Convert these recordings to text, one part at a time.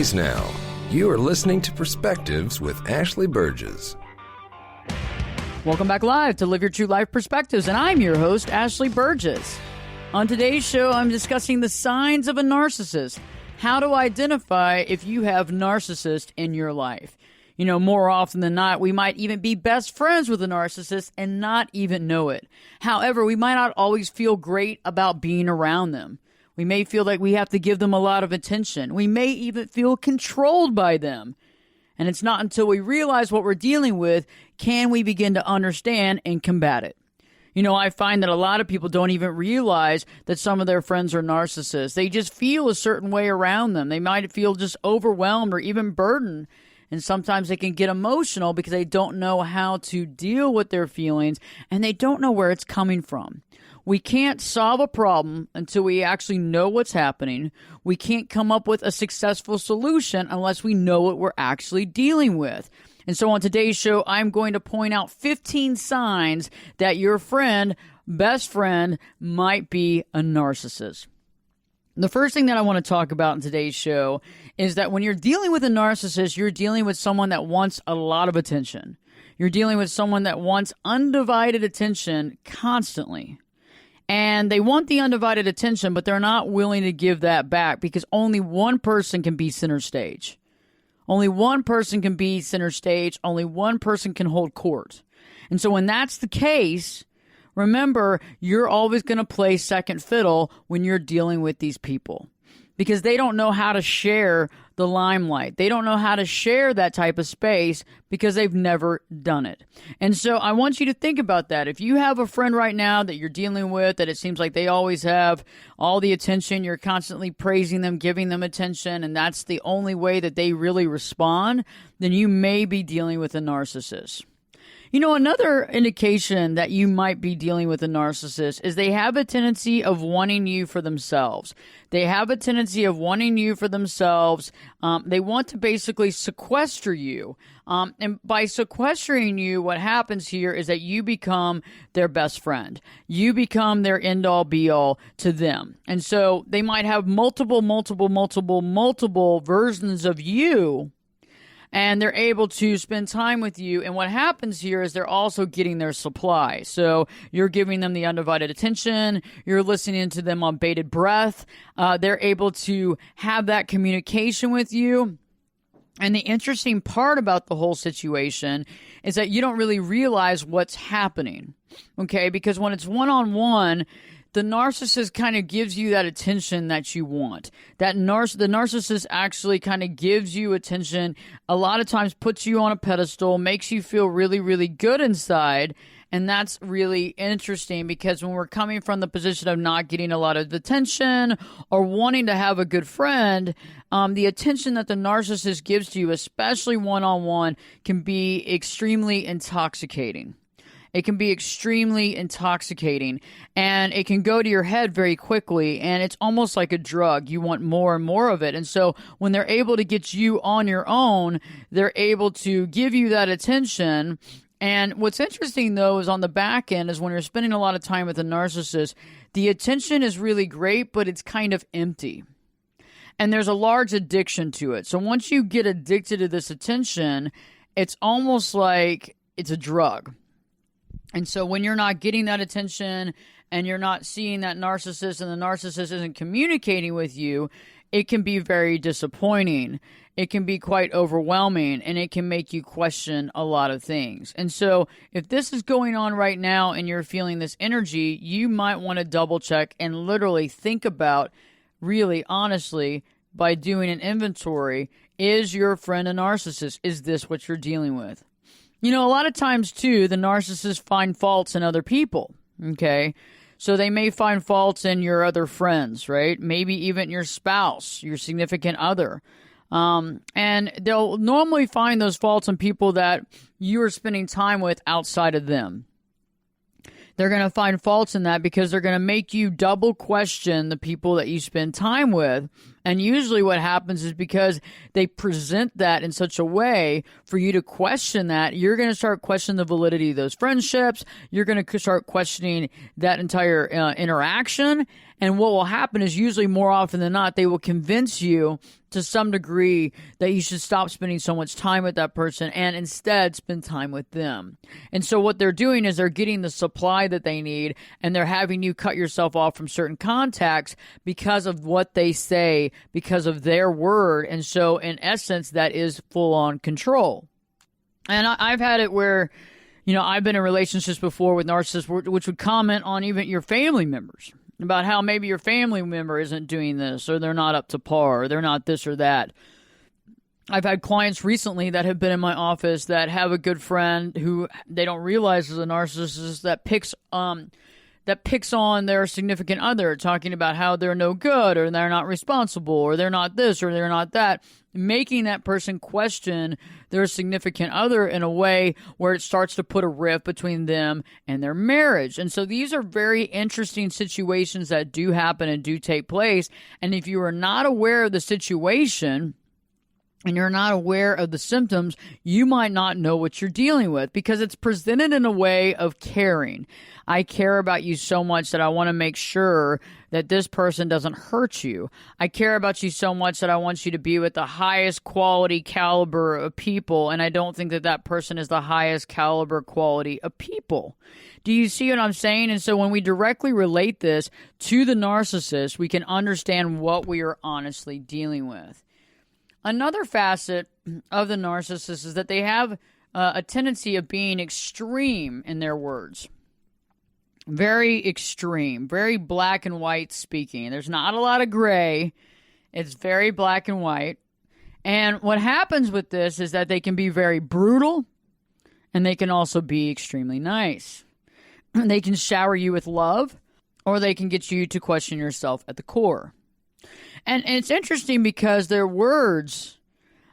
place now. You are listening to Perspectives with Ashley Burgess. Welcome back live to Live Your True Life Perspectives, and I'm your host, Ashley Burgess. On today's show, I'm discussing the signs of a narcissist, how to identify if you have narcissist in your life. You know, more often than not, we might even be best friends with a narcissist and not even know it. However, we might not always feel great about being around them. We may feel like we have to give them a lot of attention. We may even feel controlled by them. And it's not until we realize what we're dealing with can we begin to understand and combat it. You know, I find that a lot of people don't even realize that some of their friends are narcissists. They just feel a certain way around them. They might feel just overwhelmed or even burdened. And sometimes they can get emotional because they don't know how to deal with their feelings and they don't know where it's coming from. We can't solve a problem until we actually know what's happening. We can't come up with a successful solution unless we know what we're actually dealing with. And so on today's show, I'm going to point out 15 signs that your friend, best friend, might be a narcissist. The first thing that I want to talk about in today's show is that when you're dealing with a narcissist, you're dealing with someone that wants a lot of attention. You're dealing with someone that wants undivided attention constantly. And they want the undivided attention, but they're not willing to give that back because only one person can be center stage. Only one person can be center stage. Only one person can hold court. And so when that's the case, remember, you're always going to play second fiddle when you're dealing with these people because they don't know how to share the limelight. They don't know how to share that type of space because they've never done it. And so I want you to think about that. If you have a friend right now that you're dealing with, that it seems like they always have all the attention, you're constantly praising them, giving them attention, and that's the only way that they really respond, then you may be dealing with a narcissist. You know, another indication that you might be dealing with a narcissist is they have a tendency of wanting you for themselves. They have a tendency of wanting you for themselves. They want to basically sequester you. And by sequestering you, what happens here is that you become their best friend. You become their end-all, be-all to them. And so they might have multiple versions of you, and they're able to spend time with you. And what happens here is they're also getting their supply. So you're giving them the undivided attention. You're listening to them on bated breath. They're able to have that communication with you. And the interesting part about the whole situation is that you don't really realize what's happening. Okay? Because when it's one-on-one, the narcissist kind of gives you that attention that you want. The narcissist actually kind of gives you attention, a lot of times puts you on a pedestal, makes you feel really, really good inside. And that's really interesting because when we're coming from the position of not getting a lot of attention or wanting to have a good friend, the attention that the narcissist gives to you, especially one-on-one, can be extremely intoxicating. It can be extremely intoxicating, and it can go to your head very quickly, and it's almost like a drug. You want more and more of it. And so when they're able to get you on your own, they're able to give you that attention. And what's interesting, though, is on the back end is when you're spending a lot of time with a narcissist, the attention is really great, but it's kind of empty. And there's a large addiction to it. So once you get addicted to this attention, it's almost like it's a drug. And so when you're not getting that attention and you're not seeing that narcissist and the narcissist isn't communicating with you, it can be very disappointing. It can be quite overwhelming, and it can make you question a lot of things. And so if this is going on right now and you're feeling this energy, you might want to double check and literally think about, really honestly, by doing an inventory, is your friend a narcissist? Is this what you're dealing with? You know, a lot of times, too, the narcissists find faults in other people, okay? So they may find faults in your other friends, right? Maybe even your spouse, your significant other. And they'll normally find those faults in people that you are spending time with outside of them. They're going to find faults in that because they're going to make you double question the people that you spend time with. And usually what happens is because they present that in such a way for you to question that, you're going to start questioning the validity of those friendships. You're going to start questioning that entire interaction. And what will happen is usually more often than not, they will convince you to some degree that you should stop spending so much time with that person and instead spend time with them. And so what they're doing is they're getting the supply that they need, and they're having you cut yourself off from certain contacts because of what they say, because of their word. And so in essence, that is full on control. And I've had it where, I've been in relationships before with narcissists which would comment on even your family members about how maybe your family member isn't doing this, or they're not up to par, or they're not this or that. I've had clients recently that have been in my office that have a good friend who they don't realize is a narcissist that picks on their significant other, talking about how they're no good, or they're not responsible, or they're not this, or they're not that, making that person question their significant other in a way where it starts to put a rift between them and their marriage. And so these are very interesting situations that do happen and do take place. And if you are not aware of the situation, and you're not aware of the symptoms, you might not know what you're dealing with, because it's presented in a way of caring. I care about you so much that I want to make sure that this person doesn't hurt you. I care about you so much that I want you to be with the highest quality caliber of people, and I don't think that that person is the highest caliber quality of people. Do you see what I'm saying? And so when we directly relate this to the narcissist, we can understand what we are honestly dealing with. Another facet of the narcissist is that they have a tendency of being extreme in their words. Very extreme, very black and white speaking. There's not a lot of gray. It's very black and white. And what happens with this is that they can be very brutal, and they can also be extremely nice. They can shower you with love, or they can get you to question yourself at the core. And it's interesting because their words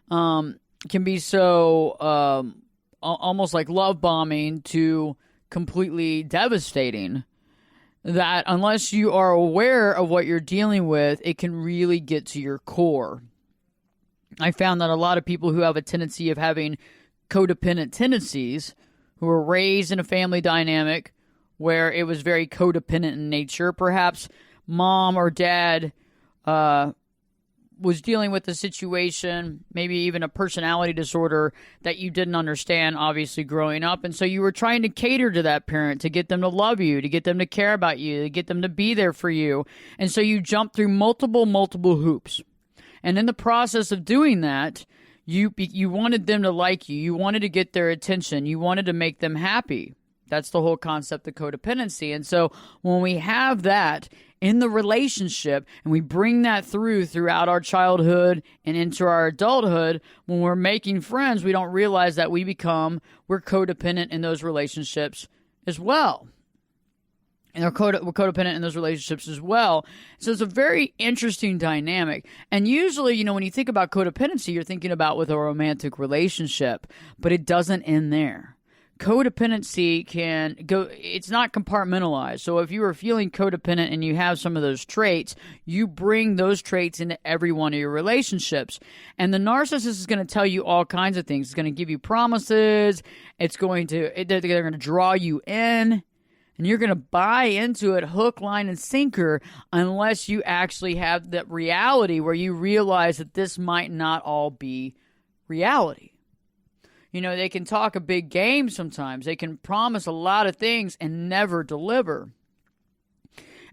can be so almost like love bombing to completely devastating, that unless you are aware of what you're dealing with, it can really get to your core. I found that a lot of people who have a tendency of having codependent tendencies, who were raised in a family dynamic where it was very codependent in nature, perhaps mom or dad was dealing with a situation, maybe even a personality disorder that you didn't understand, obviously, growing up. And so you were trying to cater to that parent, to get them to love you, to get them to care about you, to get them to be there for you. And so you jumped through multiple hoops. And in the process of doing that, you wanted them to like you. You wanted to get their attention. You wanted to make them happy. That's the whole concept of codependency. And so when we have that in the relationship, and we bring that throughout our childhood and into our adulthood, when we're making friends, we don't realize that we're codependent in those relationships as well. And we're codependent in those relationships as well. So it's a very interesting dynamic. And usually, when you think about codependency, you're thinking about with a romantic relationship, but it doesn't end there. Codependency can go, it's not compartmentalized. So if you are feeling codependent and you have some of those traits, you bring those traits into every one of your relationships. And the narcissist is going to tell you all kinds of things. It's going to give you promises. They're going to draw you in, and you're going to buy into it hook, line, and sinker unless you actually have that reality where you realize that this might not all be reality. They can talk a big game sometimes. They can promise a lot of things and never deliver.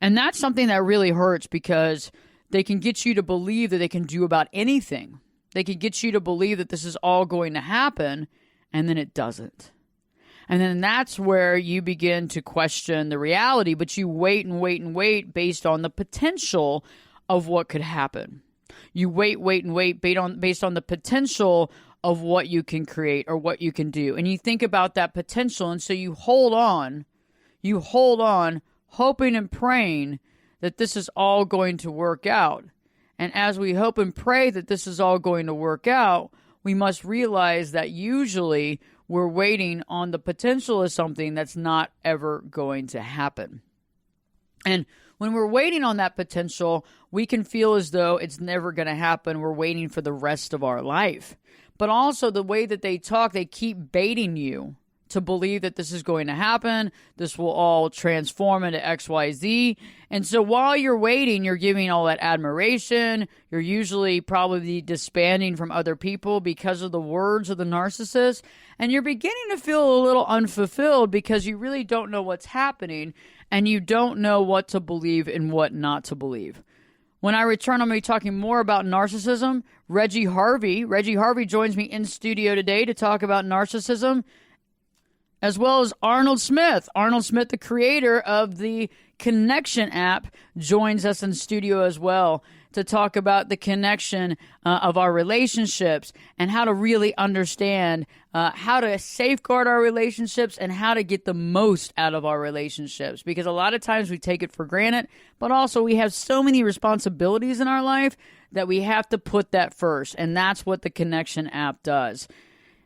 And that's something that really hurts, because they can get you to believe that they can do about anything. They can get you to believe that this is all going to happen, and then it doesn't. And then that's where you begin to question the reality, but you wait and wait and wait based on the potential of what could happen. You wait and wait based on the potential of what you can create or what you can do. And you think about that potential, and so you hold on, hoping and praying that this is all going to work out. And as we hope and pray that this is all going to work out, we must realize that usually we're waiting on the potential of something that's not ever going to happen. And when we're waiting on that potential, we can feel as though it's never going to happen. We're waiting for the rest of our life. But also the way that they talk, they keep baiting you to believe that this is going to happen. This will all transform into X, Y, Z. And so while you're waiting, you're giving all that admiration. You're usually probably disbanding from other people because of the words of the narcissist. And you're beginning to feel a little unfulfilled because you really don't know what's happening and you don't know what to believe and what not to believe. When I return, I'm going to be talking more about narcissism. Reggie Harvey joins me in studio today to talk about narcissism, as well as Rnold Smith. Rnold Smith, the creator of the Connection app, joins us in studio as well to talk about the connection of our relationships and how to really understand how to safeguard our relationships and how to get the most out of our relationships. Because a lot of times we take it for granted, but also we have so many responsibilities in our life that we have to put that first. And that's what the Connection app does.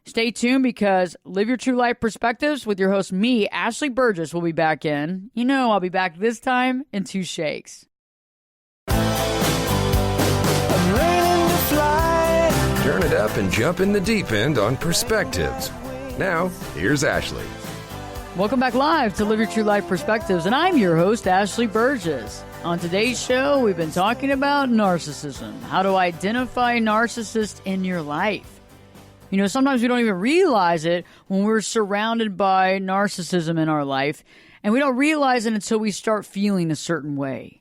Stay tuned because Live Your True Life Perspectives with your host, me, Ashley Burgess, will be back in. You know I'll be back this time in 2 shakes. Turn it up and jump in the deep end on Perspectives. Now, here's Ashley. Welcome back live to Live Your True Life Perspectives, and I'm your host, Ashley Burgess. On today's show, we've been talking about narcissism, how to identify narcissists in your life. You know, sometimes we don't even realize it when we're surrounded by narcissism in our life, and we don't realize it until we start feeling a certain way.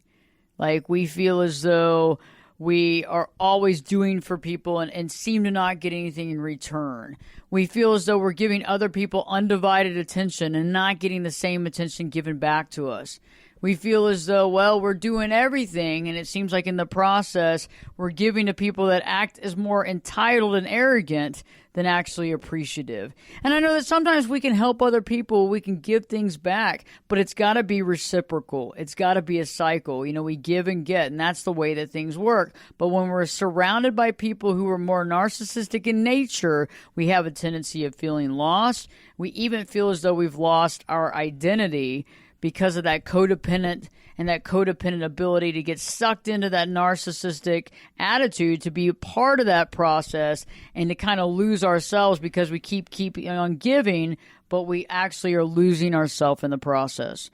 Like we feel as though we are always doing for people and seem to not get anything in return. We feel as though we're giving other people undivided attention and not getting the same attention given back to us. We feel as though, well, we're doing everything, and it seems like in the process, we're giving to people that act as more entitled and arrogant than actually appreciative. And I know that sometimes we can help other people, we can give things back, but it's got to be reciprocal. It's got to be a cycle. You know, we give and get, and that's the way that things work. But when we're surrounded by people who are more narcissistic in nature, we have a tendency of feeling lost. We even feel as though we've lost our identity because of that codependent ability to get sucked into that narcissistic attitude, to be a part of that process and to kind of lose ourselves because we keep on giving, but we actually are losing ourselves in the process.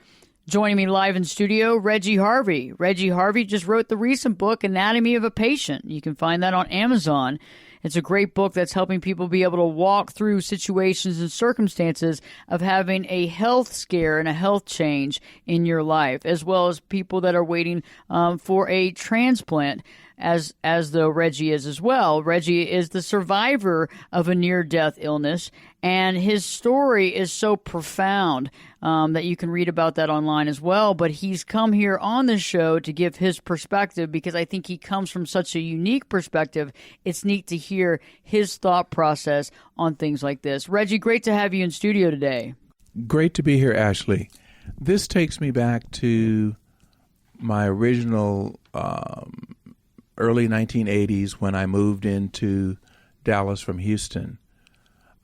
Joining me live in studio, Reggie Harvey. Reggie Harvey just wrote the recent book, Anatomy of a Patient. You can find that on Amazon. It's a great book that's helping people be able to walk through situations and circumstances of having a health scare and a health change in your life, as well as people that are waiting for a transplant, as though Reggie is as well. Reggie is the survivor of a near-death illness, and his story is so profound that you can read about that online as well. But he's come here on the show to give his perspective because I think he comes from such a unique perspective. It's neat to hear his thought process on things like this. Reggie, great to have you in studio today. Great to be here, Ashley. This takes me back to my original early 1980s when I moved into Dallas from Houston.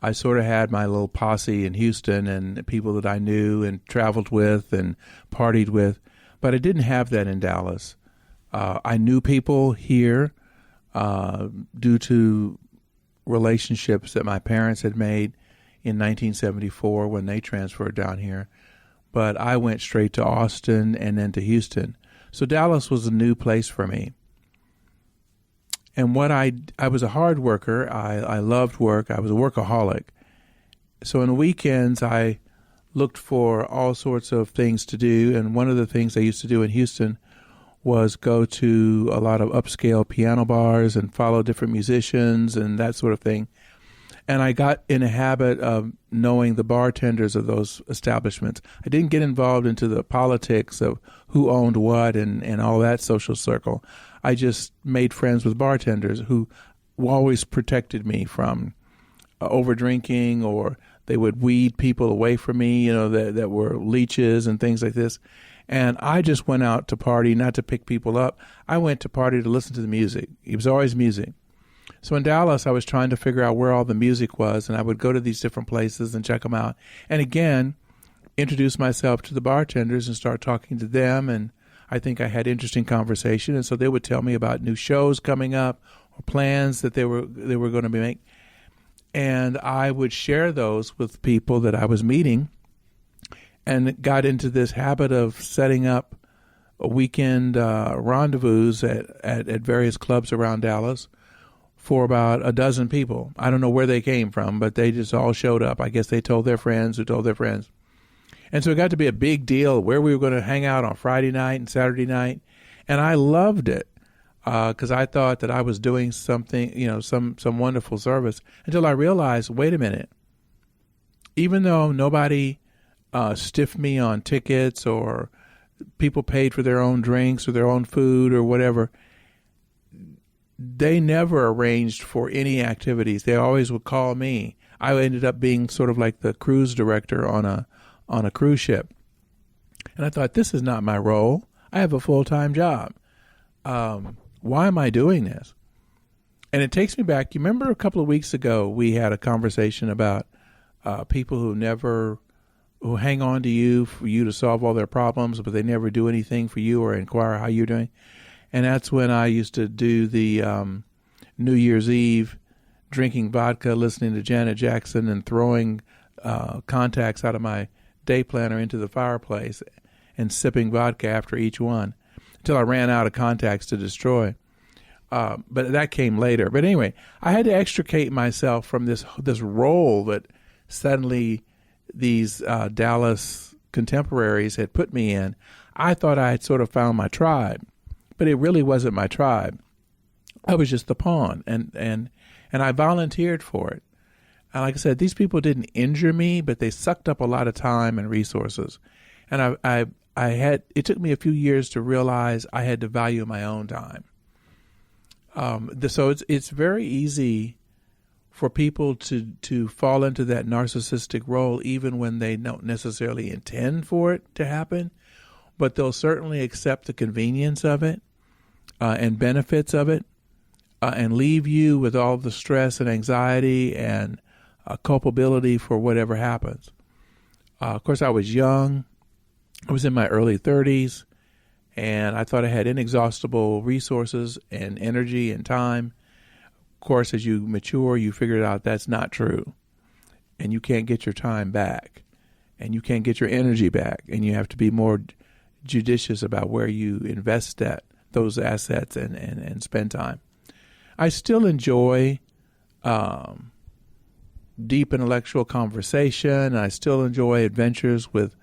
I sort of had my little posse in Houston and people that I knew and traveled with and partied with, but I didn't have that in Dallas. I knew people here due to relationships that my parents had made in 1974 when they transferred down here, but I went straight to Austin and then to Houston. So Dallas was a new place for me. And I was a hard worker. I loved work. I was a workaholic. So on the weekends, I looked for all sorts of things to do. And one of the things I used to do in Houston was go to a lot of upscale piano bars and follow different musicians and that sort of thing. And I got in a habit of knowing the bartenders of those establishments. I didn't get involved into the politics of who owned what and all that social circle. I just made friends with bartenders who always protected me from over drinking, or they would weed people away from me, you know, that were leeches and things like this. And I just went out to party, not to pick people up. I went to party to listen to the music. It was always music. So in Dallas, I was trying to figure out where all the music was, and I would go to these different places and check them out. And again, introduce myself to the bartenders and start talking to them. And I think I had interesting conversation. And so they would tell me about new shows coming up or plans that they were going to be making. And I would share those with people that I was meeting, and got into this habit of setting up a weekend rendezvous at various clubs around Dallas for about a dozen people. I don't know where they came from, but they just all showed up. I guess they told their friends who told their friends. And so it got to be a big deal where we were going to hang out on Friday night and Saturday night. And I loved it because I thought that I was doing something, some wonderful service, until I realized, wait a minute, even though nobody stiffed me on tickets or people paid for their own drinks or their own food or whatever, they never arranged for any activities. They always would call me. I ended up being sort of like the cruise director on a cruise ship. And I thought, this is not my role. I have a full-time job. Why am I doing this? And it takes me back. You remember a couple of weeks ago, we had a conversation about people who hang on to you for you to solve all their problems, but they never do anything for you or inquire how you're doing. And that's when I used to do the New Year's Eve, drinking vodka, listening to Janet Jackson, and throwing contacts out of my day planner into the fireplace and sipping vodka after each one until I ran out of contacts to destroy. But that came later. But anyway, I had to extricate myself from this role that suddenly these Dallas contemporaries had put me in. I thought I had sort of found my tribe, but it really wasn't my tribe. I was just the pawn, and I volunteered for it. And like I said, these people didn't injure me, but they sucked up a lot of time and resources. And it took me a few years to realize I had to value my own time. So it's very easy for people to fall into that narcissistic role, even when they don't necessarily intend for it to happen, but they'll certainly accept the convenience of it and benefits of it, and leave you with all the stress and anxiety and culpability for whatever happens. Of course, I was young. I was in my early 30s, and I thought I had inexhaustible resources and energy and time. Of course, as you mature, you figure out that's not true, and you can't get your time back, and you can't get your energy back, and you have to be more judicious about where you invest those assets and spend time. I still enjoy deep intellectual conversation. I still enjoy adventures with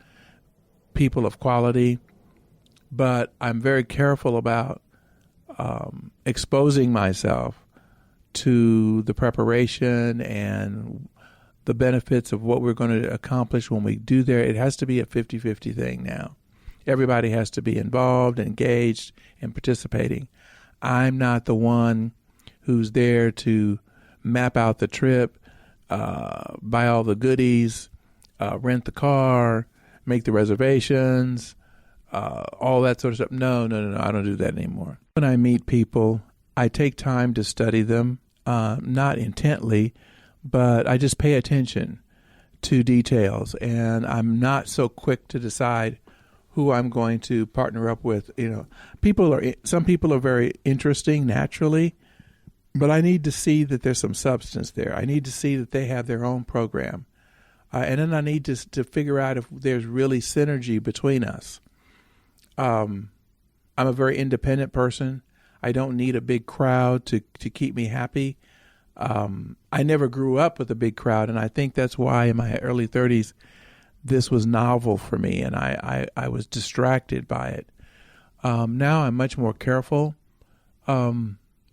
people of quality, but I'm very careful about exposing myself to the preparation and the benefits of what we're going to accomplish when we do there. It has to be a 50-50 thing now. Everybody has to be involved, engaged, and participating. I'm not the one who's there to map out the trip, buy all the goodies, rent the car, make the reservations, all that sort of stuff. No, I don't do that anymore. When I meet people, I take time to study them, not intently, but I just pay attention to details, and I'm not so quick to decide who I'm going to partner up with. Some people are very interesting naturally, but I need to see that there's some substance there. I need to see that they have their own program. And then I need to figure out if there's really synergy between us. I'm a very independent person. I don't need a big crowd to keep me happy. I never grew up with a big crowd, and I think that's why in my early 30s, this was novel for me, and I was distracted by it. Now I'm much more careful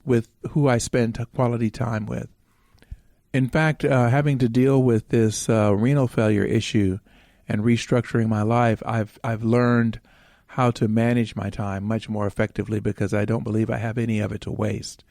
with who I spend quality time with. In fact, having to deal with this renal failure issue and restructuring my life, I've learned how to manage my time much more effectively because I don't believe I have any of it to waste.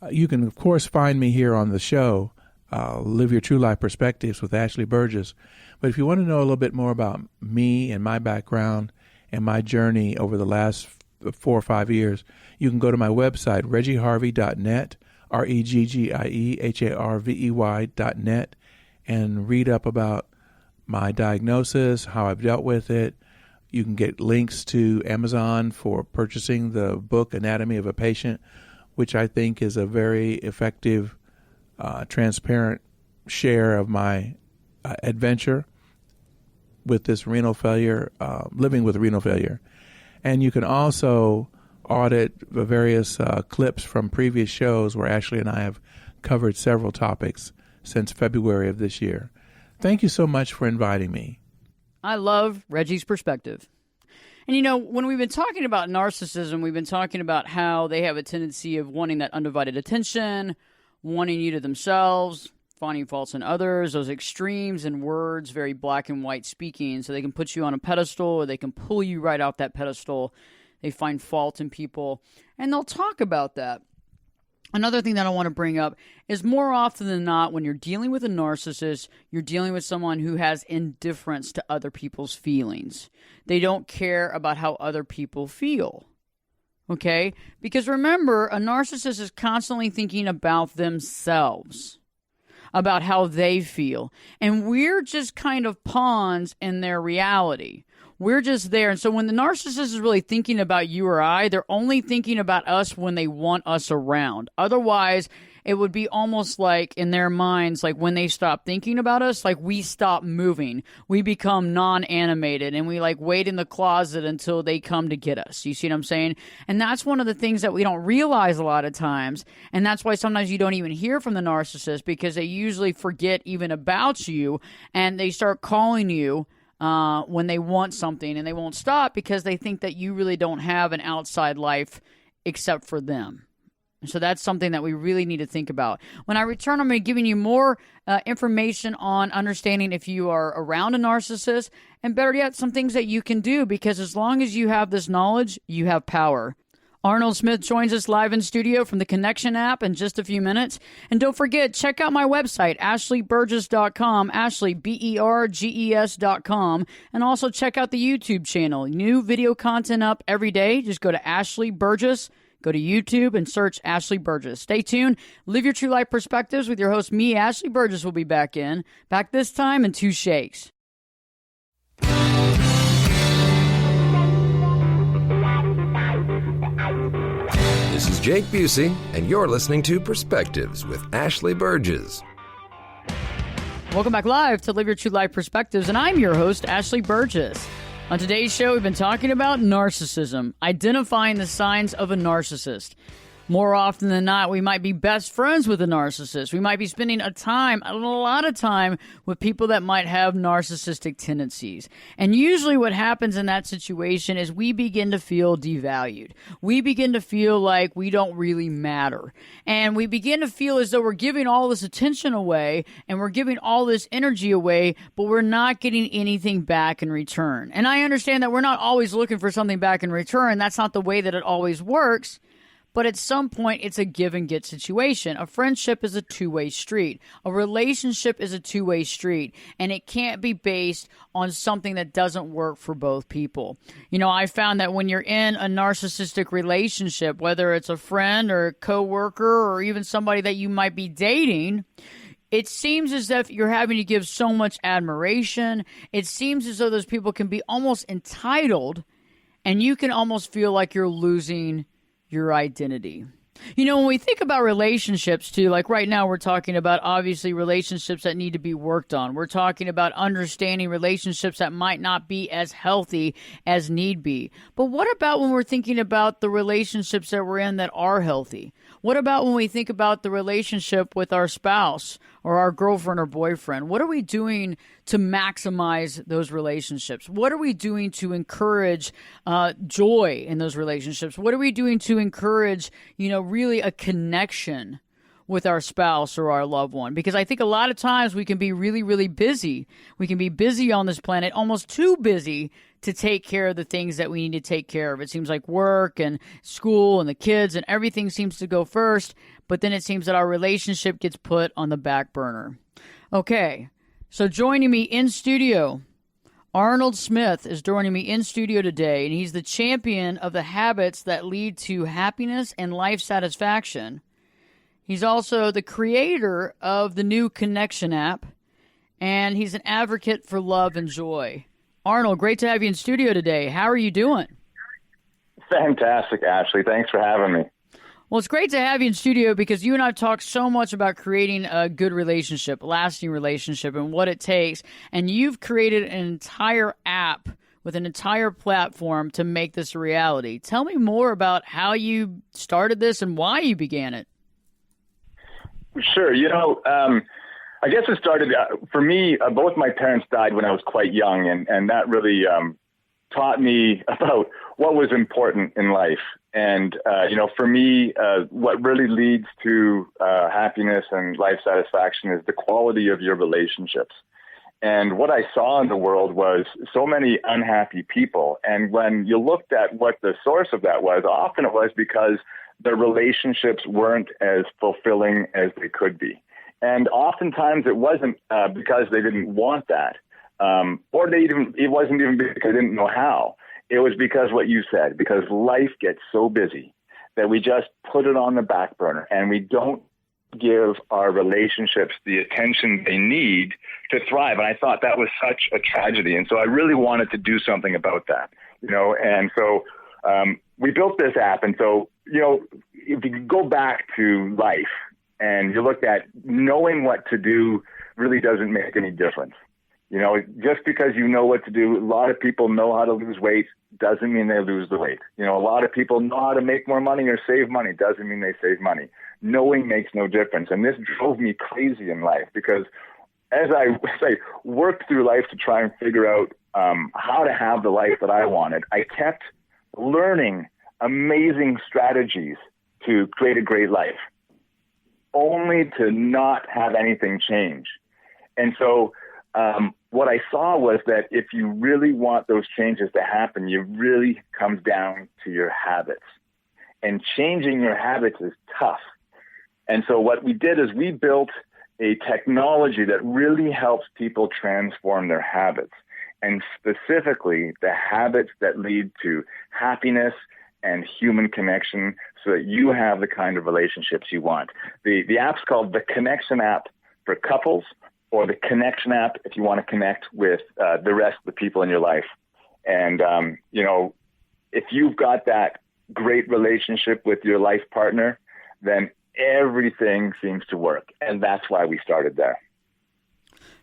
You can, of course, find me here on the show, Live Your True Life Perspectives with Ashley Burgess. But if you want to know a little bit more about me and my background and my journey over the last 4 or 5 years, you can go to my website, reggieharvey.net, ReggieHarvey.net, and read up about my diagnosis, how I've dealt with it. You can get links to Amazon for purchasing the book Anatomy of a Patient, which I think is a very effective, transparent share of my adventure with this renal failure, living with renal failure. And you can also audit the various clips from previous shows where Ashley and I have covered several topics since February of this year. Thank you so much for inviting me. I love Reggie's perspective. And, you know, when we've been talking about narcissism, we've been talking about how they have a tendency of wanting that undivided attention, wanting you to themselves, finding faults in others, those extremes in words, very black and white speaking, so they can put you on a pedestal or they can pull you right off that pedestal. They find fault in people, and they'll talk about that. Another thing that I want to bring up is more often than not, when you're dealing with a narcissist, you're dealing with someone who has indifference to other people's feelings. They don't care about how other people feel. Okay? Because remember, a narcissist is constantly thinking about themselves, about how they feel. And we're just kind of pawns in their reality. We're just there. And so when the narcissist is really thinking about you or I, they're only thinking about us when they want us around. Otherwise, it would be almost like in their minds, like when they stop thinking about us, like we stop moving. We become non-animated and we like wait in the closet until they come to get us. You see what I'm saying? And that's one of the things that we don't realize a lot of times. And that's why sometimes you don't even hear from the narcissist, because they usually forget even about you and they start calling you when they want something, and they won't stop because they think that you really don't have an outside life except for them. So that's something that we really need to think about. When I return, I'm going to be giving you more information on understanding if you are around a narcissist, and better yet, some things that you can do, because as long as you have this knowledge, you have power. Rnold Smith joins us live in studio from the Connection app in just a few minutes. And don't forget, check out my website, ashleyburgess.com, Ashley, BERGES.com. And also check out the YouTube channel. New video content up every day. Just go to Ashley Burgess. Go to YouTube and search Ashley Burgess. Stay tuned. Live your true life perspectives with your host, me, Ashley Burgess, will be back this time in 2 shakes. This is Jake Busey, and you're listening to Perspectives with Ashley Burgess. Welcome back live to Live Your True Life Perspectives, and I'm your host, Ashley Burgess. On today's show, we've been talking about narcissism, identifying the signs of a narcissist. More often than not, we might be best friends with a narcissist. We might be spending a lot of time with people that might have narcissistic tendencies. And usually what happens in that situation is we begin to feel devalued. We begin to feel like we don't really matter. And we begin to feel as though we're giving all this attention away and we're giving all this energy away, but we're not getting anything back in return. And I understand that we're not always looking for something back in return. That's not the way that it always works. But at some point, it's a give and get situation. A friendship is a two-way street. A relationship is a two-way street. And it can't be based on something that doesn't work for both people. You know, I found that when you're in a narcissistic relationship, whether it's a friend or a coworker or even somebody that you might be dating, it seems as if you're having to give so much admiration. It seems as though those people can be almost entitled, and you can almost feel like you're losing your identity. You know, when we think about relationships too, like right now we're talking about obviously relationships that need to be worked on. We're talking about understanding relationships that might not be as healthy as need be. But what about when we're thinking about the relationships that we're in that are healthy? What about when we think about the relationship with our spouse or our girlfriend or boyfriend? What are we doing to maximize those relationships? What are we doing to encourage joy in those relationships? What are we doing to encourage, really a connection with our spouse or our loved one? Because I think a lot of times we can be really, really busy. We can be busy on this planet, almost too busy to take care of the things that we need to take care of. It seems like work and school and the kids and everything seems to go first, but then it seems that our relationship gets put on the back burner. Okay, so joining me in studio, Rnold Smith is joining me in studio today, and he's the champion of the habits that lead to happiness and life satisfaction. He's also the creator of the new Connection app, and he's an advocate for love and joy. Rnold, great to have you in studio today. How are you doing? Fantastic, Ashley. Thanks for having me. Well, it's great to have you in studio because you and I have talked so much about creating a good relationship, lasting relationship, and what it takes. And you've created an entire app with an entire platform to make this a reality. Tell me more about how you started this and why you began it. Sure. I guess it started, for me, both my parents died when I was quite young, and that really taught me about what was important in life. And, for me, what really leads to happiness and life satisfaction is the quality of your relationships. And what I saw in the world was so many unhappy people. And when you looked at what the source of that was, often it was because their relationships weren't as fulfilling as they could be. And oftentimes it wasn't because they didn't want that, or it wasn't even because they didn't know how. It was because what you said, because life gets so busy that we just put it on the back burner and we don't give our relationships the attention they need to thrive. And I thought that was such a tragedy. And so I really wanted to do something about that, and so we built this app. And so, if you go back to life, and you look at knowing what to do really doesn't make any difference. Just because you know what to do, a lot of people know how to lose weight, doesn't mean they lose the weight. A lot of people know how to make more money or save money, doesn't mean they save money. Knowing makes no difference. And this drove me crazy in life because as I worked through life to try and figure out how to have the life that I wanted, I kept learning amazing strategies to create a great life, only to not have anything change. And so what I saw was that if you really want those changes to happen, it really comes down to your habits. And changing your habits is tough. And so what we did is we built a technology that really helps people transform their habits, and specifically the habits that lead to happiness and human connection so that you have the kind of relationships you want. The app's called the Connection app for couples, or the Connection app if you want to connect with the rest of the people in your life. And, if you've got that great relationship with your life partner, then everything seems to work. And that's why we started there.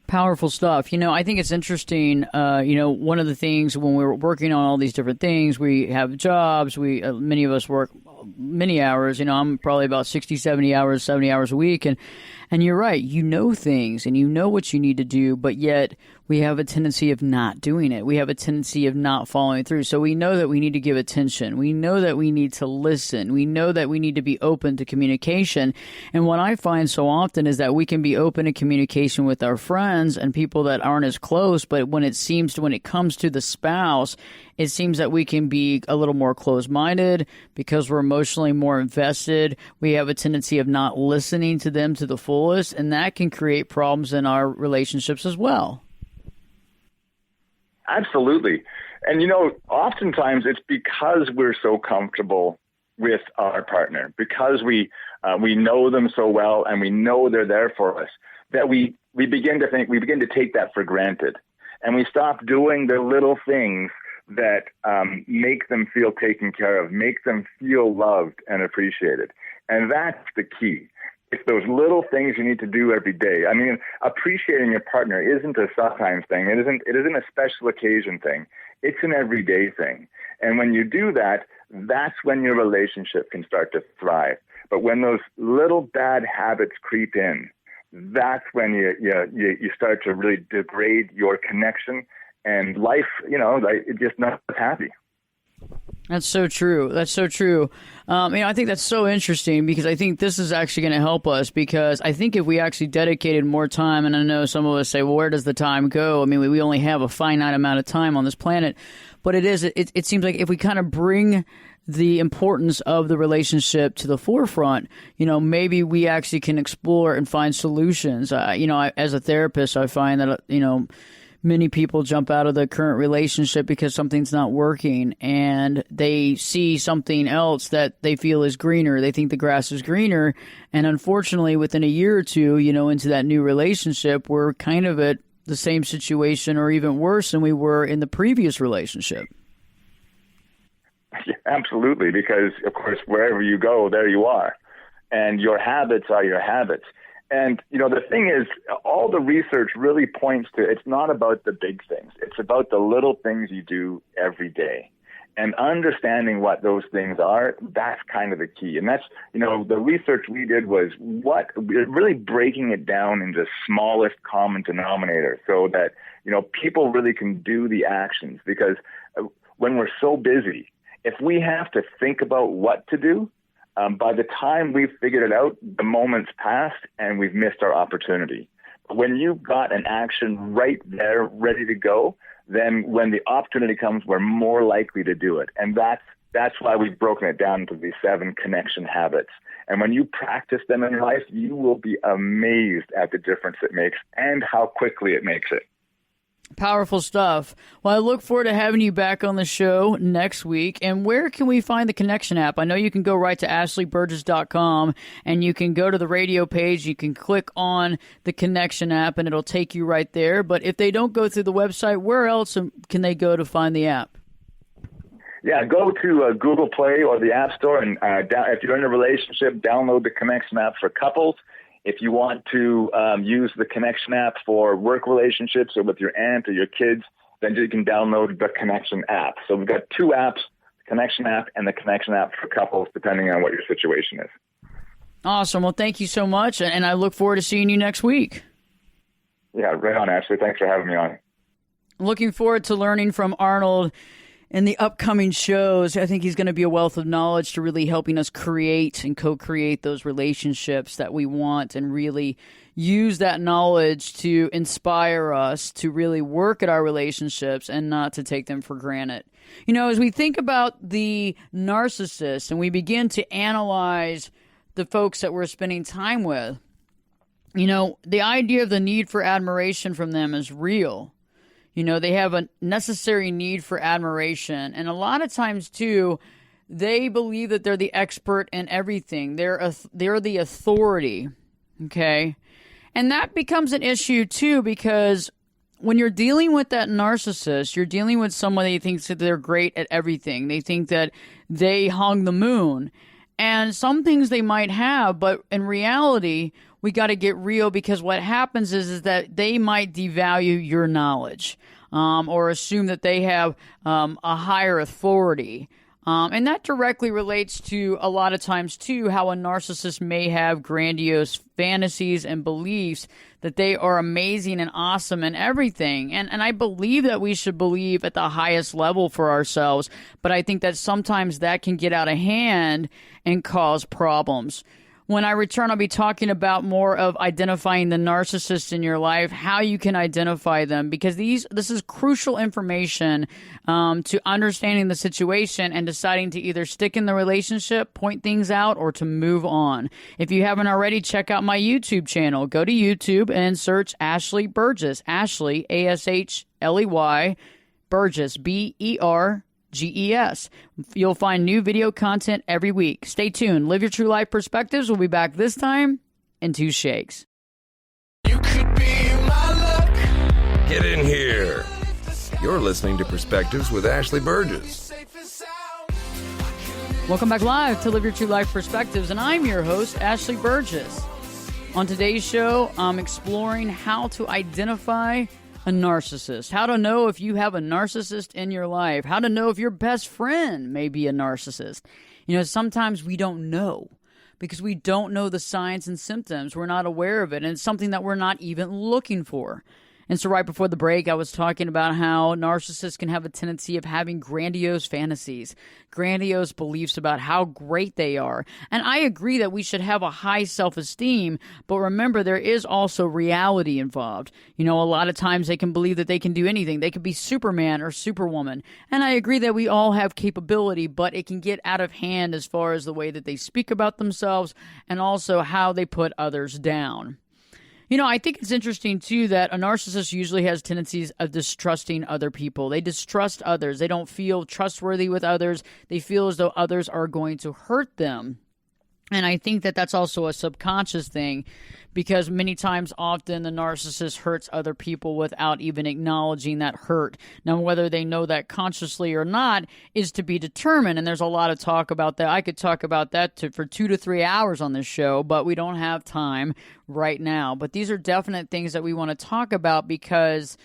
Powerful stuff. I think it's interesting. One of the things when we're working on all these different things, we have jobs. Many of us work many hours. I'm probably about 60, 70 hours a week. And you're right. Things and you know what you need to do, but yet we have a tendency of not doing it. We have a tendency of not following through. So we know that we need to give attention. We know that we need to listen. We know that we need to be open to communication. And what I find so often is that we can be open to communication with our friends and people that aren't as close. But when it comes to the spouse, it seems that we can be a little more closed-minded because we're emotionally more invested. We have a tendency of not listening to them to the fullest, and that can create problems in our relationships as well. Absolutely. And, oftentimes it's because we're so comfortable with our partner, because we know them so well and we know they're there for us, that we begin to take that for granted. And we stop doing the little things that make them feel taken care of, make them feel loved and appreciated. And that's the key. It's those little things you need to do every day. I mean, appreciating your partner isn't a sometimes thing. It isn't a special occasion thing. It's an everyday thing. And when you do that, that's when your relationship can start to thrive. But when those little bad habits creep in, that's when you start to really degrade your connection, and life, it's just not happy. That's so true. That's so true. I think that's so interesting because I think this is actually going to help us, because I think if we actually dedicated more time, and I know some of us say, well, where does the time go? I mean, we only have a finite amount of time on this planet, but it seems like if we kind of bring the importance of the relationship to the forefront, maybe we actually can explore and find solutions. As a therapist, I find that, many people jump out of the current relationship because something's not working and they see something else that they feel is greener. They think the grass is greener. And unfortunately, within a year or two, into that new relationship, we're kind of at the same situation or even worse than we were in the previous relationship. Yeah, absolutely, because, of course, wherever you go, there you are. And your habits are your habits. And, the thing is, all the research really points to it's not about the big things. It's about the little things you do every day. And understanding what those things are, that's kind of the key. And that's, the research we did was really breaking it down into smallest common denominator so that, people really can do the actions. Because when we're so busy, if we have to think about what to do, by the time we've figured it out, the moment's passed and we've missed our opportunity. But when you've got an action right there ready to go, then when the opportunity comes, we're more likely to do it. And that's why we've broken it down into these 7 connection habits. And when you practice them in your life, you will be amazed at the difference it makes and how quickly it makes it. Powerful stuff. Well, I look forward to having you back on the show next week. And where can we find the Connection app? I know you can go right to ashleyburgess.com and you can go to the radio page. You can click on the Connection app and it'll take you right there. But if they don't go through the website, where else can they go to find the app? Yeah, go to Google Play or the App Store. And if you're in a relationship, download the Connection app for couples. If you want to use the Connection app for work relationships or with your aunt or your kids, then you can download the Connection app. So we've got 2 apps, the Connection app and the Connection app for couples, depending on what your situation is. Awesome. Well, thank you so much. And I look forward to seeing you next week. Yeah, right on, Ashley. Thanks for having me on. Looking forward to learning from Rnold in the upcoming shows. I think he's going to be a wealth of knowledge to really helping us create and co-create those relationships that we want and really use that knowledge to inspire us to really work at our relationships and not to take them for granted. As we think about the narcissist and we begin to analyze the folks that we're spending time with, the idea of the need for admiration from them is real. They have a necessary need for admiration. And a lot of times, too, they believe that they're the expert in everything. They're the authority, okay? And that becomes an issue, too, because when you're dealing with that narcissist, you're dealing with someone that thinks that they're great at everything. They think that they hung the moon. And some things they might have, but in reality, we got to get real, because what happens is that they might devalue your knowledge or assume that they have a higher authority. And that directly relates to a lot of times, too, how a narcissist may have grandiose fantasies and beliefs that they are amazing and awesome and everything. And I believe that we should believe at the highest level for ourselves. But I think that sometimes that can get out of hand and cause problems. When I return, I'll be talking about more of identifying the narcissists in your life, how you can identify them, because this is crucial information to understanding the situation and deciding to either stick in the relationship, point things out, or to move on. If you haven't already, check out my YouTube channel. Go to YouTube and search Ashley Burgess. Ashley, Ashley, Burgess, Berges. You'll find new video content every week. Stay tuned. Live your true life perspectives. We'll be back this time in 2 shakes. You could be my luck. Get in here. You're listening to Perspectives with Ashley Burgess. Welcome back live to Live Your True Life Perspectives, and I'm your host, Ashley Burgess. On today's show, I'm exploring how to identify a narcissist, how to know if you have a narcissist in your life, how to know if your best friend may be a narcissist. Sometimes we don't know because we don't know the signs and symptoms. We're not aware of it, and it's something that we're not even looking for. And so right before the break, I was talking about how narcissists can have a tendency of having grandiose fantasies, grandiose beliefs about how great they are. And I agree that we should have a high self-esteem, but remember, there is also reality involved. A lot of times they can believe that they can do anything. They could be Superman or Superwoman. And I agree that we all have capability, but it can get out of hand as far as the way that they speak about themselves and also how they put others down. I think it's interesting, too, that a narcissist usually has tendencies of distrusting other people. They distrust others. They don't feel trustworthy with others. They feel as though others are going to hurt them. And I think that that's also a subconscious thing, because many times often the narcissist hurts other people without even acknowledging that hurt. Now, whether they know that consciously or not is to be determined. And there's a lot of talk about that. I could talk about that for 2 to 3 hours on this show, but we don't have time right now. But these are definite things that we want to talk about, because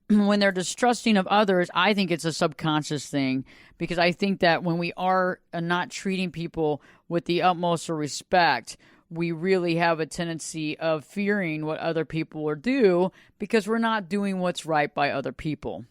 when they're distrusting of others, I think it's a subconscious thing, because I think that when we are not treating people with the utmost of respect, we really have a tendency of fearing what other people will do, because we're not doing what's right by other people.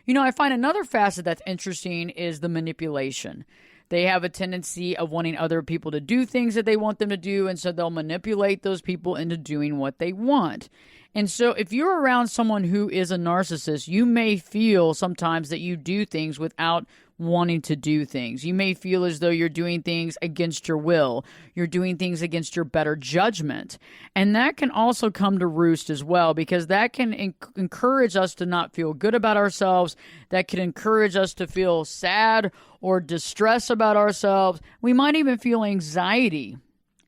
You know, I find another facet that's interesting is the manipulation. They have a tendency of wanting other people to do things that they want them to do, and so they'll manipulate those people into doing what they want. And so if you're around someone who is a narcissist, you may feel sometimes that you do things without wanting to do things. You may feel as though you're doing things against your will. You're doing things against your better judgment. And that can also come to roost as well, because that can encourage us to not feel good about ourselves. That can encourage us to feel sad or distress about ourselves. We might even feel anxiety.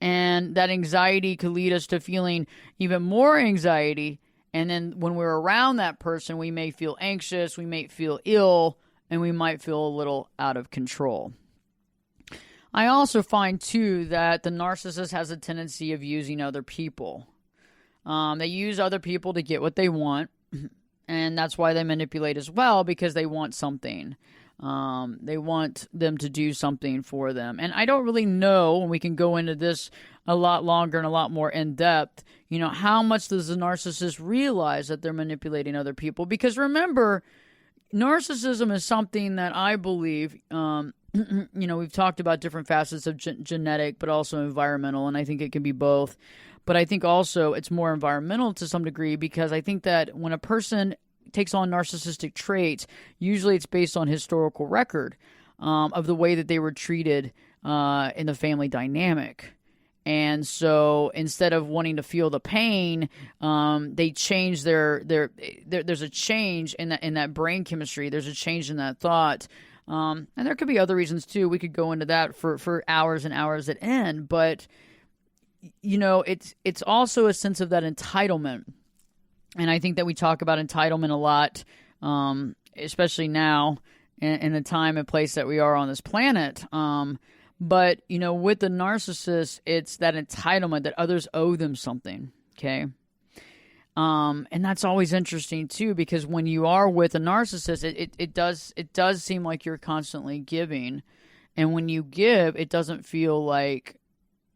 And that anxiety could lead us to feeling even more anxiety. And then when we're around that person, we may feel anxious, we may feel ill, and we might feel a little out of control. I also find, too, that the narcissist has a tendency of using other people. They use other people to get what they want, and that's why they manipulate as well, because they want something. They want them to do something for them. And I don't really know, and we can go into this a lot longer and a lot more in depth, you know, how much does the narcissist realize that they're manipulating other people? Because remember, narcissism is something that I believe, you know, we've talked about different facets of genetic, but also environmental, and I think it can be both. But I think also it's more environmental to some degree, because I think that when a person takes on narcissistic traits, usually it's based on historical record of the way that they were treated in the family dynamic. And so instead of wanting to feel the pain, they change there's a change in that brain chemistry. There's a change in that thought. And there could be other reasons too. We could go into that for hours and hours at end. But, you know, it's also a sense of that entitlement. And I think that we talk about entitlement a lot, especially now in the time and place that we are on this planet. But, you know, with the narcissist, it's that entitlement that others owe them something, okay? And that's always interesting, too, because when you are with a narcissist, it does seem like you're constantly giving. And when you give, it doesn't feel like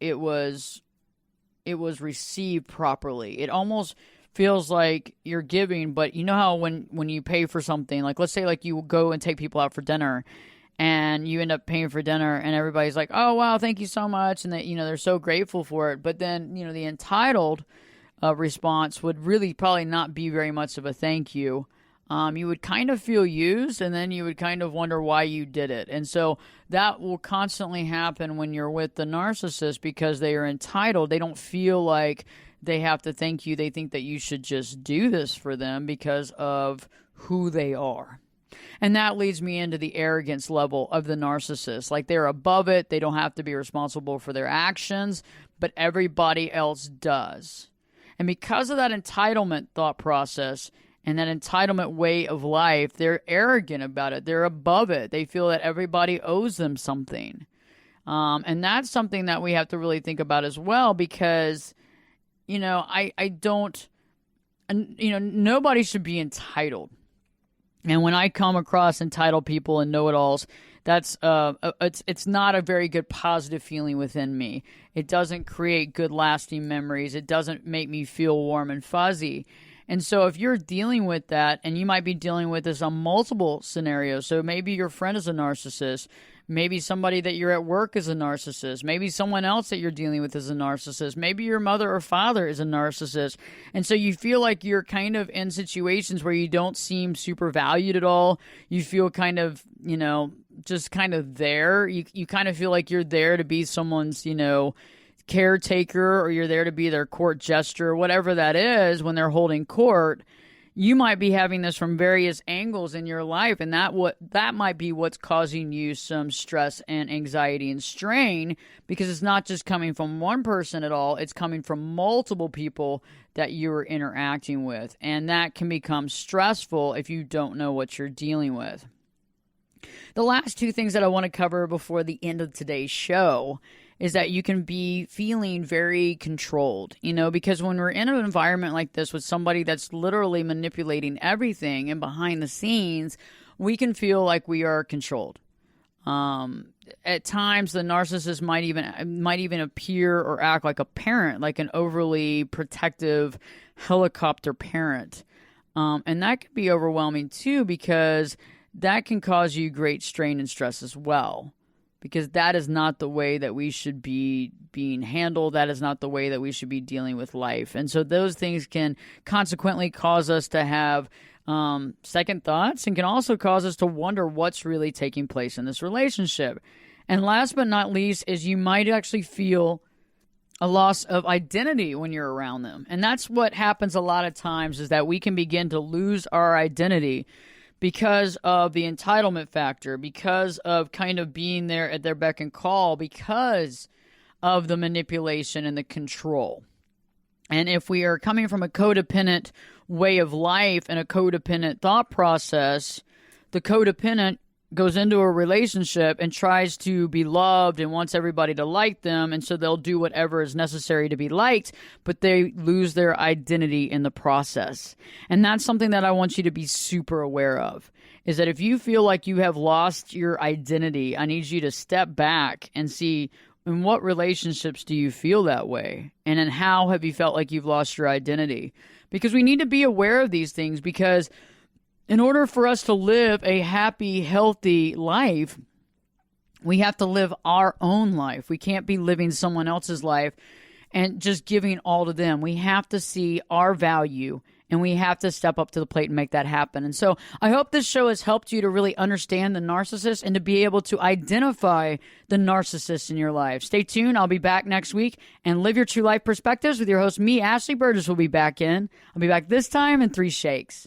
it was received properly. It almost feels like you're giving, but you know how when you pay for something, like let's say like you go and take people out for dinner, and you end up paying for dinner, and everybody's like, oh, wow, thank you so much. And that, you know, they're so grateful for it. But then, you know, the entitled response would really probably not be very much of a thank you. You would kind of feel used, and then you would kind of wonder why you did it. And so that will constantly happen when you're with the narcissist, because they are entitled. They don't feel like they have to thank you. They think that you should just do this for them because of who they are. And that leads me into the arrogance level of the narcissist. Like, they're above it. They don't have to be responsible for their actions, but everybody else does. And because of that entitlement thought process and that entitlement way of life, they're arrogant about it. They're above it. They feel that everybody owes them something. And that's something that we have to really think about as well, because, you know, I don't, you know, nobody should be entitled. And when I come across entitled people and know-it-alls, that's it's not a very good positive feeling within me. It doesn't create good lasting memories. It doesn't make me feel warm and fuzzy. And so if you're dealing with that, and you might be dealing with this on multiple scenarios, so maybe your friend is a narcissist, maybe somebody that you're at work is a narcissist, maybe someone else that you're dealing with is a narcissist, maybe your mother or father is a narcissist, and so you feel like you're kind of in situations where you don't seem super valued at all. You feel kind of, you know, just kind of there. You kind of feel like you're there to be someone's, you know, caretaker, or you're there to be their court jester, whatever that is when they're holding court. you might be having this from various angles in your life, and that might be what's causing you some stress and anxiety and strain, because it's not just coming from one person at all, it's coming from multiple people that you're interacting with, and that can become stressful if you don't know what you're dealing with. The last two things that I want to cover before the end of today's show is that you can be feeling very controlled, because when we're in an environment like this with somebody that's literally manipulating everything and behind the scenes, we can feel like we are controlled. At times, the narcissist might even appear or act like a parent, like an overly protective helicopter parent. And that can be overwhelming too, because that can cause you great strain and stress as well. Because that is not the way that we should be being handled. That is not the way that we should be dealing with life. And so those things can consequently cause us to have second thoughts, and can also cause us to wonder what's really taking place in this relationship. And last but not least is you might actually feel a loss of identity when you're around them. And that's what happens a lot of times, is that we can begin to lose our identity because of the entitlement factor, because of kind of being there at their beck and call, because of the manipulation and the control. And if we are coming from a codependent way of life and a codependent thought process, the codependent goes into a relationship and tries to be loved and wants everybody to like them, and so they'll do whatever is necessary to be liked, but they lose their identity in the process. And that's something that I want you to be super aware of, is that if you feel like you have lost your identity, I need you to step back and see, in what relationships do you feel that way? And in how have you felt like you've lost your identity? Because we need to be aware of these things, because in order for us to live a happy, healthy life, we have to live our own life. We can't be living someone else's life and just giving all to them. We have to see our value, and we have to step up to the plate and make that happen. And so I hope this show has helped you to really understand the narcissist and to be able to identify the narcissist in your life. Stay tuned. I'll be back next week, and Live Your True Life Perspectives with your host, me, Ashley Burgess, will be back in. I'll be back this time in 3 shakes.